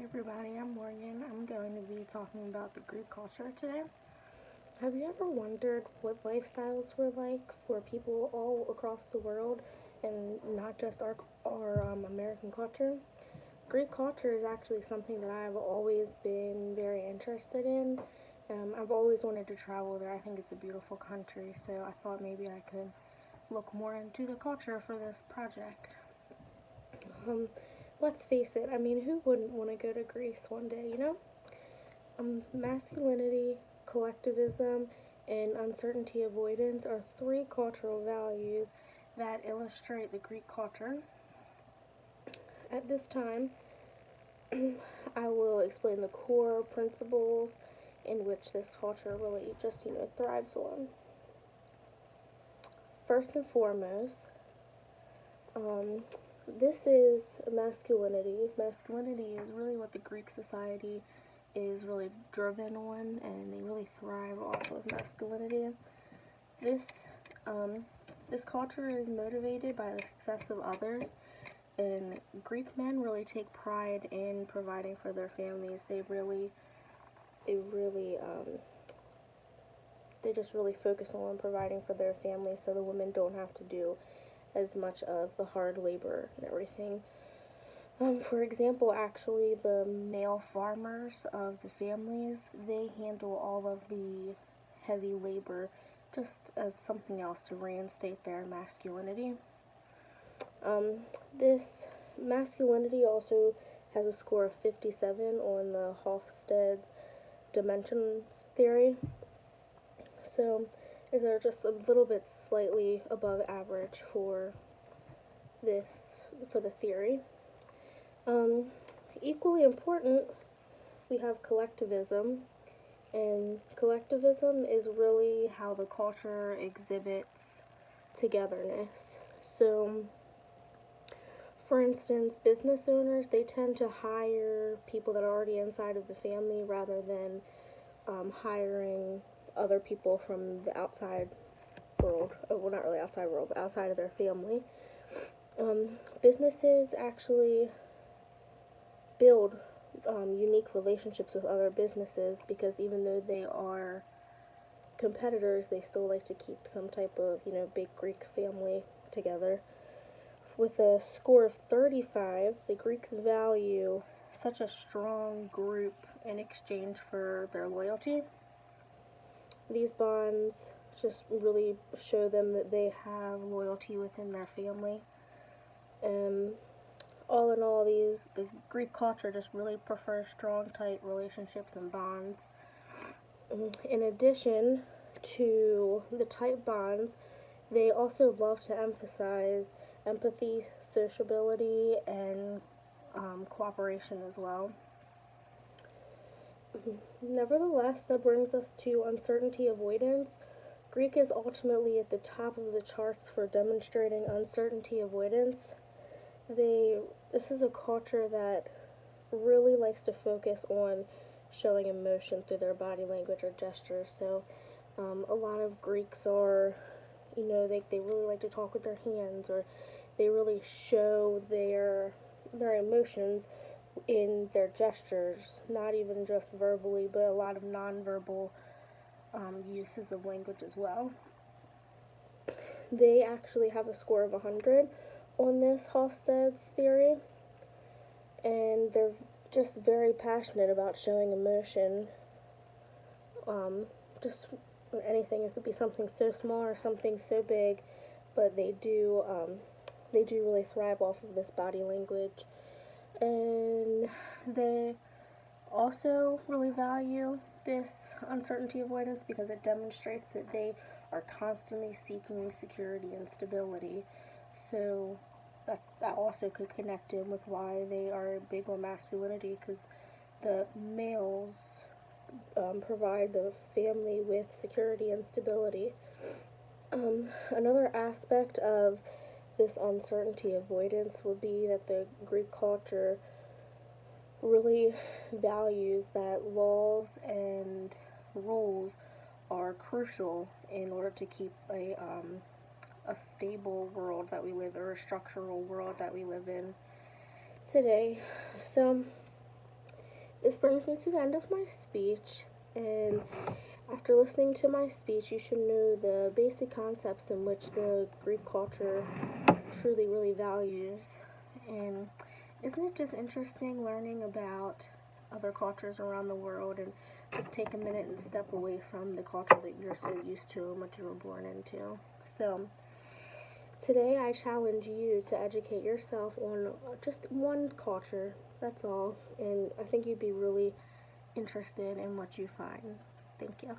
everybody, I'm Morgan. I'm going to be talking about the Greek culture today. Have you ever wondered what lifestyles were like for people all across the world and not just our American culture? Greek culture is actually something that I've always been very interested in. I've always wanted to travel there. I think it's a beautiful country, so I thought maybe I could look more into the culture for this project. Um, let's face it, who wouldn't want to go to Greece one day? Masculinity, collectivism, and uncertainty avoidance are three cultural values that illustrate the Greek culture. At this time, I will explain the core principles in which this culture really just, thrives on. First and foremost, this is masculinity. Masculinity is really what the Greek society is really driven on, and they really thrive off of masculinity. This culture is motivated by the success of others, and Greek men really take pride in providing for their families. They just really focus on providing for their families, so the women don't have to do as much of the hard labor and everything. For example, actually, the male farmers of the families, they handle all of the heavy labor just as something else to reinstate their masculinity. This masculinity also has a score of 57 on the Hofstede's dimensions theory. So they're just a little bit slightly above average for the theory. Equally important, we have collectivism, and collectivism is really how the culture exhibits togetherness. So, for instance, business owners, they tend to hire people that are already inside of the family rather than hiring other people from the outside world. Well, not really outside world, but outside of their family. Businesses actually build unique relationships with other businesses, because even though they are competitors, they still like to keep some type of, big Greek family together. With a score of 35, the Greeks value such a strong group in exchange for their loyalty. These bonds just really show them that they have loyalty within their family. All in all, the Greek culture just really prefers strong, tight relationships and bonds. In addition to the tight bonds, they also love to emphasize empathy, sociability, and cooperation as well. Nevertheless, that brings us to uncertainty avoidance. Greek is ultimately at the top of the charts for demonstrating uncertainty avoidance. This is a culture that really likes to focus on showing emotion through their body language or gestures. So a lot of Greeks are, they really like to talk with their hands, or they really show their emotions in their gestures, not even just verbally, but a lot of nonverbal uses of language as well. They actually have a score of 100 on this Hofstede's theory, and they're just very passionate about showing emotion. Just anything. It could be something so small or something so big, but they do really thrive off of this body language. And they also really value this uncertainty avoidance because it demonstrates that they are constantly seeking security and stability. So that also could connect in with why they are big on masculinity, because the males provide the family with security and stability. Another aspect of this uncertainty avoidance would be that the Greek culture really values that laws and rules are crucial in order to keep a stable world that we live in, or a structural world that we live in today. So this brings me to the end of my speech, and after listening to my speech, you should know the basic concepts in which the Greek culture truly really values. And isn't it just interesting learning about other cultures around the world and just take a minute and step away from the culture that you're so used to and what you were born into? So today I challenge you to educate yourself on just one culture, that's all, and I think you'd be really interested in what you find. Thank you.